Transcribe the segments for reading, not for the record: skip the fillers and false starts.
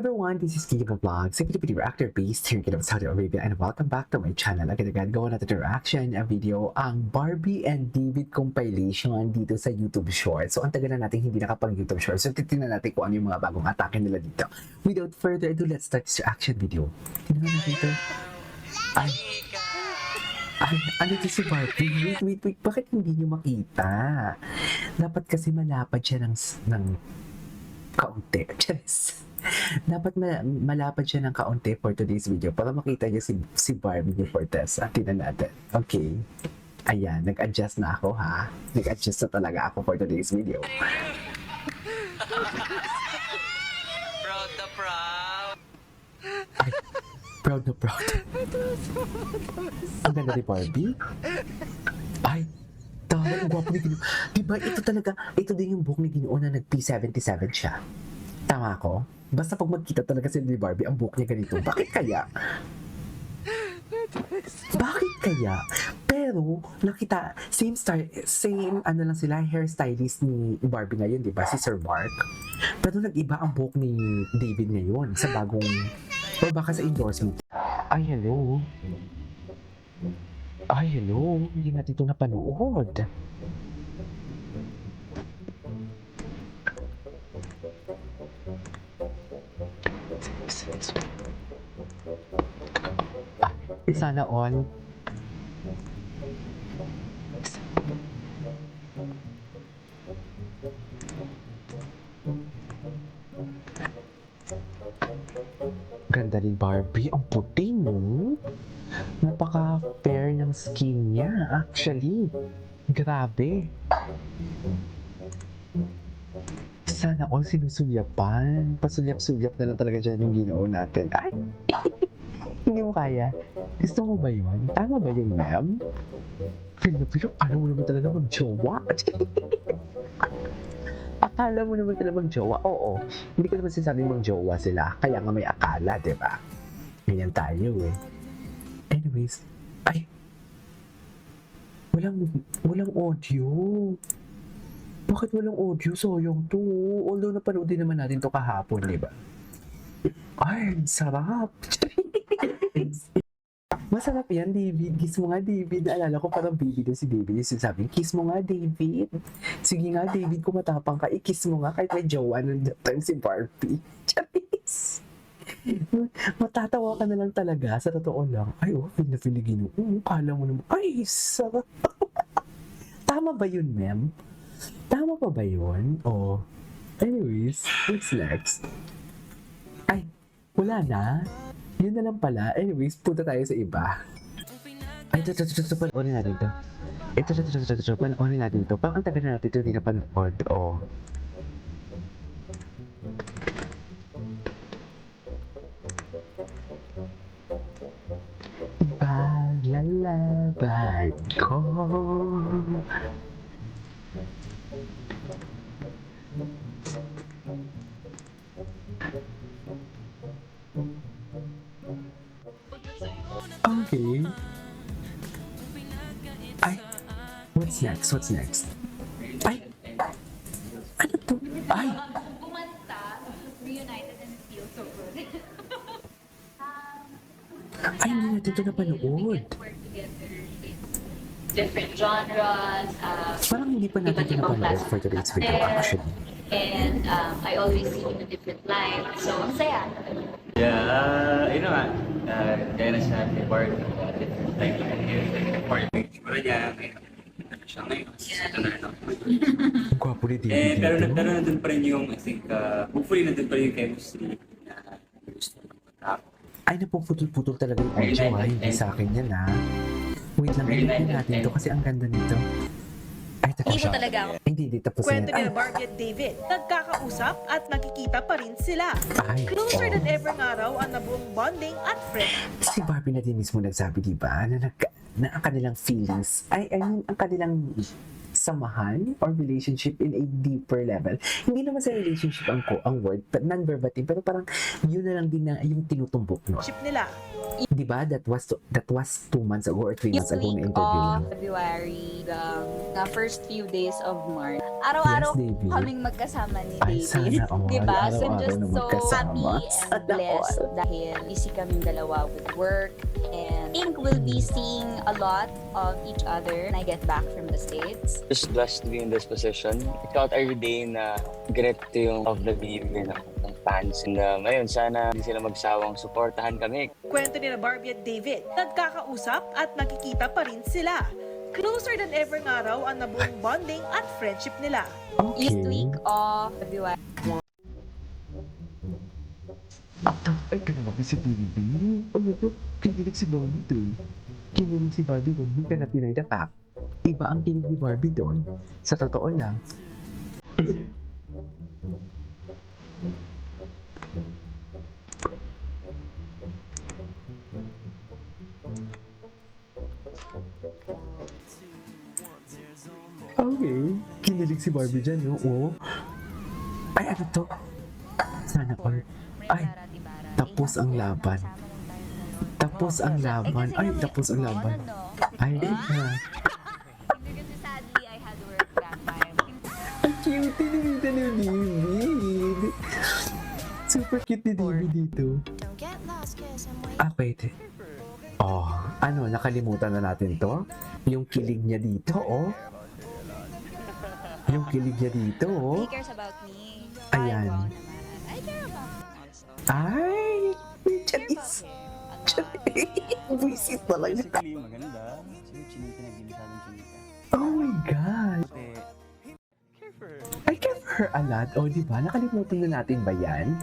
Everyone, this is Kiki Vlog, a Filipino reactor based here in Saudi Arabia, and welcome back to my channel. Agad-agad gawa natin reaction ang video, ang Barbie and David compilation dito sa YouTube Shorts. So, ang tagal na natin hindi nakapag-YouTube Shorts. So, titignan natin kung ano yung mga bagong atake nila dito. Without further ado, let's start this reaction video. Tingnan natin ito. Ay, ano ito si Barbie? Wait, bakit hindi nyo makita? Dapat kasi malapad siya ng kaunti. Dapat malapad siya ng kaunti for today's video para makita niyo si Barbie ni Fortes. Tingnan natin. Okay. Ayan, nag-adjust na ako ha. Nag-adjust na talaga ako for today's video. Proud na proud. Ay, proud na proud. Ang ganda ni Barbie. Ay, tama, ang gwapo ni Ginoo. Diba, ito din yung buhok ni Ginoo na nag-P77 siya. Tama ako? Basta pag magkita talaga si Barbie, ang buhok niya ganito. Bakit kaya? Bakit kaya? Pero, nakita, same ano lang sila, hairstylist ni Barbie ngayon, di ba? Si Sir Mark. Pero nag-iba ang buhok ni David ngayon sa bagong, o baka sa endorsement. Ay, hello. Ay, hello. Hindi natin ito napanood. Sana all. Ganda ni Barbie. Ang puti mo. Napaka-fair ng skin niya, actually. Grabe. Sana all sinusulyapan. Pasulyap-sulyap na lang talaga dyan yung Ginoo natin. Ay! Hindi mo kaya. Gusto mo ba yun? Tama ba yun, ma'am? Pero alam mo naman talaga mag-jowa. Akala mo naman talaga mag-jowa. Oo. Hindi ko naman sinasabing mag-jowa sila. Kaya nga may akala, di ba? Ganyan tayo eh. Anyways. Ay! Walang audio. Bakit walang audio? Sayang to. Although napanood din naman natin to kahapon, di ba? Ay, sarap. Masarap yan, David. Kiss mo nga, David. Naalala ko parang baby na si David. Yung sinasabi, kiss mo nga, David. Sige nga, David, kung matapang ka, i-kiss mo nga kahit may jowa ng time si Barbie. Charis. Matatawa ka na lang talaga. Sa totoo lang. Ay, feel na Ginoo. Kala mo naman. Ay, sarap. Tama ba yun, ma'am? Tama pa ba yun? Oh. Anyways, what's next? Ay, wala na. Yun na lang pala. Anyways, punta tayo sa iba. Ay, ito, panoorin natin to. Ito, panoorin natin to. Parang ang tagal na natin ito, hindi na panood. Oh. Paglalabad ko. Okay. Ay, what's next? Ay, ano to? Ay, Kumanta, reunited and feel so good. ay, hindi natin ito napanood. Work together in different genres. Parang hindi pa natin ito napanood for today's video, actually. And I always see him in different light. So, ang saya. Yeah, yun na nga. Kaya na siya kay Bart. Like, Bart, siguro niya. Siya ngayon. Ito na rin ako. Ang gwapo ni David Pero dito. nandun pa rin yung, I think, hopefully nandun pa rin yung chemistry na gusto ng mga tao. Ay, napuputol-putol talaga yung audio ha. Hindi sa akin yan ha. Wait lang, ilipin natin to kasi ang ganda nito. Ay, taka Ibo siya. talaga ako. Hindi, tapos Kwento na ni yan. Barbie at David, nagkakausap at nakikita pa rin sila. Ay, Closer oo. than ever nga raw ang nabuong bonding at friend. Si Barbie na din mismo nagsabi, di ba, na ang kanilang feelings, I mean, ang kanilang samahan or relationship in a deeper level. Hindi naman sa relationship ang word, but non-verbatim, pero parang yun na lang din na yung tinutumbok, no? Ship nila. Di ba? That was 2 months ago or 3 months ago na week interview of niya. February, the first few days of March. Araw-araw Yes, David. kaming magkasama ni Ay, David. sana all. Diba? So I'm Araw-araw just na so magkasama. happy and Sana blessed all. dahil busy kaming dalawa with work and I think we'll be seeing a lot of each other when I get back from the States. Just blessed to be in this position. I thought every day na ganito yung of the behavior ng fans. And ayun, sana hindi sila magsawang suportahan kami. Kwento ni na Barbie at David, nagkakausap at nakikita pa rin sila. Closer than ever nga raw ang nabuong bonding at friendship nila. Okay. This week of February. Ay, grabe si Baby. Ano to? Kinilig si Barbie doon. Kinilig si Barbie doon. Hindi ka na pinaydapak. Iba ang kinig ni Barbie doon. Sa totoo lang. Okay. Kinilig si Barbie dyan, no? Oo. Ay, ano to? Sana all. Ay, tapos ang laban. Tapos ang laban. Ay, tapos ang laban. Ay, na. Kasi sadly, I had work that time. Ang cute ni David. Super cute ni David dito. Ah, wait. Oh, ano, nakalimutan na natin to? Yung kilig niya dito, oh. Yung kilig niya dito, oh. He cares about me. Ayan. Ay, wow naman. I care about him also. Ay, Care Charis. about him a lot. Buisit talaga. Basically, maganda. Sige, chinika na, hindi masyadong chinika. Oh my God. I care for her a lot. Oh, di ba? Nakalimutan na natin ba yan?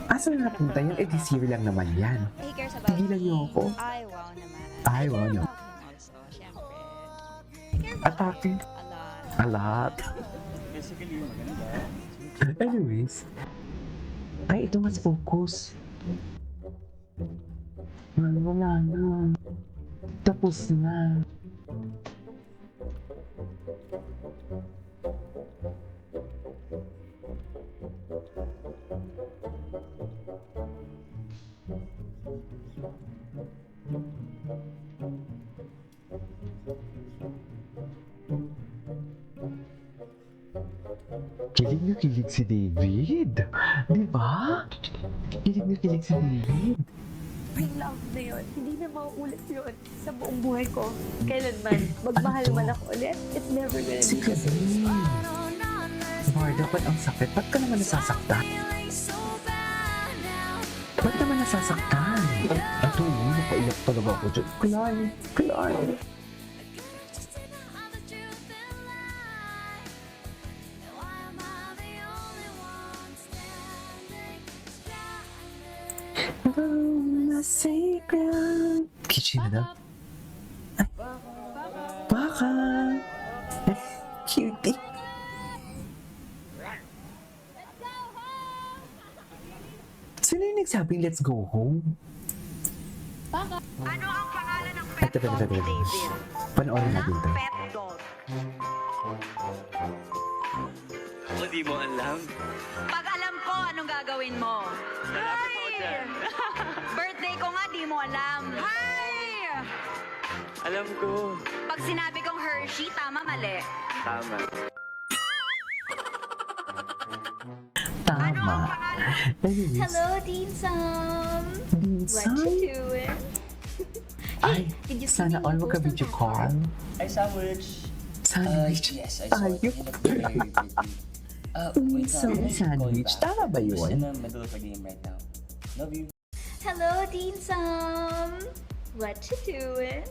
Asa na napunta yan? Eh, di zero lang naman yan. He cares about Tigilan me. niyo ako. Ay, wow naman. Ay, wow I care naman. about him also, syempre. I care about Atake. him a lot. A lot. Basically, maganda. Anyways. Ay, ito mas focus. Wala na. Tapos na. Kilig na kilig si David. Di ba? Kilig na kilig si David. Yung love na yun, hindi na mauulit yun sa buong buhay ko. Kailanman, magmahal man ako ulit, it's never gonna Si be the same. David. Bar, dapat ang sakit. Ba't ka naman nasasaktan? Ba't naman nasasaktan? Ito yun, napaiyak talaga ako dyan. Cry. My secret. Kitchen na daw. Ay. Baka. Cutie. Sino yung nagsabing let's go home? Ano ang pangalan ng pet Ito. Panoorin natin to. Pet dog. Ako di mo alam. Pag alam ko, anong gagawin mo? Lalapit mo dyan. Birthday ko nga, di mo alam. Hi! Alam ko. Pag sinabi kong Hershey, tama, mali. Tama. Tama. Anyways, Hello, Dean Sam! What Dinsan. you doing? Ay, Did you see sana my all post on magka-video that call. Ay, sandwich. Sandwich. Yes, I saw it. Ayop. End of the very quickly. Wait So, lang. sandwich. Tama ba Just in yun? the middle of a game right now. Love you. Hello, Dean Sam! What you doing?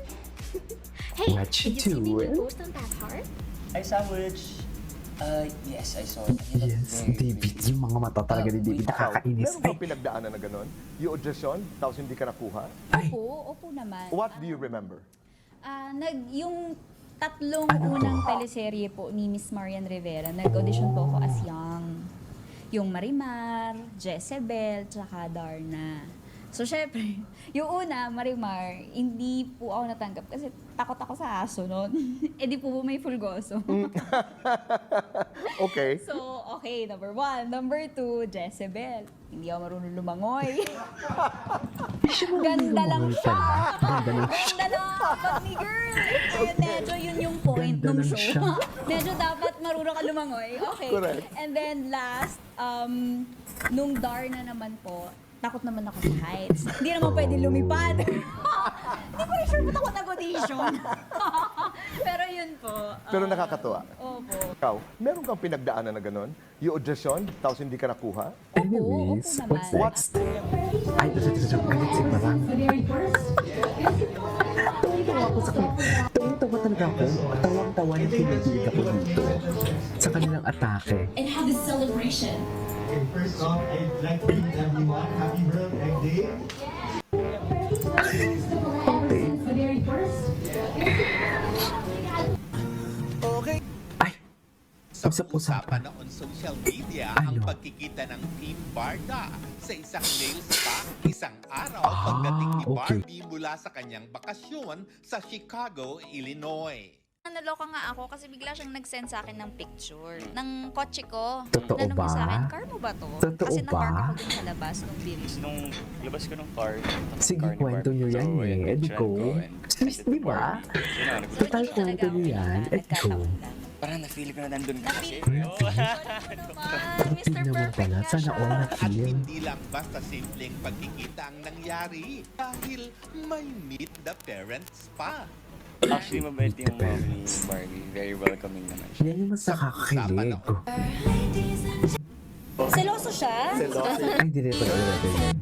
Hey, What you did you see my new doing? post on that heart? Ay, sandwich. Yes, I saw it. End of the Yes, very David. quickly. Yung mga mata talaga ni David nakakainis. Meron Ay, bang pinagdaanan na gano'n? Yung audition, tapos hindi ka nakuha? ay. Opo naman. What do you remember? Yung tatlong Ano to? unang teleserye po ni Miss Marian Rivera, nag-audition po ako as Young. Yung Marimar, Jezebel, tsaka Darna. So, syempre, yung una, Marimar, hindi po ako natanggap kasi takot ako sa aso noon. Eh di po may fulgoso. Okay. So, Okay, number 1. Number 2, Jezebel. Hindi ako marunong lumangoy. Ganda lang siya. Ganda lang siya. Ganda lang. Pag ni girl. Ayun, medyo yun yung point Ganda ng lang show. siya. Medyo dapat marunong ka lumangoy. Okay. Correct. And then last, nung Darna naman po, takot naman ako sa heights. Hindi naman pwede lumipad. Hindi ko rin sure ba't ako nag-audition. Pero yun po. Pero nakakatuwa. Opo. Ikaw, meron kang pinagdaanan na gano'n? Yung audition, tapos hindi ka nakuha? Anyways, opo what's naman. next? Ay, ito. Galit si Parang. Tuwang-tawa ako sa Tuwang-tawa talaga ako. Tawang-tawa na kinikilig ako dito. Sa kanilang atake. And have a celebration. Okay, first off, I'd like to greet everyone. Happy birthday. The very first. Ay, Sa usap-usapan. usapan na on social media Ano? ang pagkikita ng Team Barda sa isang nail spa isang araw pagdating ni okay. Barbie mula sa kanyang bakasyon sa Chicago, Illinois. Naloka nga ako kasi bigla siyang nag-send sa akin ng picture ng kotse ko. Totoo Tanong niya ba? sa akin, car mo ba to? Totoo kasi ba? na-park ako dun sa labas nung bilis. Nung labas ko ng car, Sige, kwento nyo yan eh. Edi ko. Di ba? Total kwento nyo yan. Edi ko. Parang na-feel ko na nandun ka kasi. Hindi naman pala. Sana all na At feel. hindi lang basta simpleng pagkikita ang nangyari dahil may meet the parents pa. Actually, mabait yung mom ni Barbie. Very welcoming naman siya. Yan yung mas nakakakilig. Seloso siya? Ay, hindi rin pala ulit natin yan.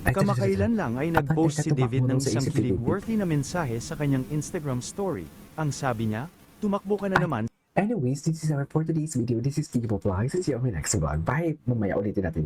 Ay, Kamakailan lang ay nag-post si David ng sa isang isip ni David. kilig-worthy na mensahe sa kanyang Instagram story. Ang sabi niya, tumakbo ka na naman. Anyways, this is our for today's video. This is Kiko Vlogs. See you on my next vlog. Bye! Mamaya ulitin natin.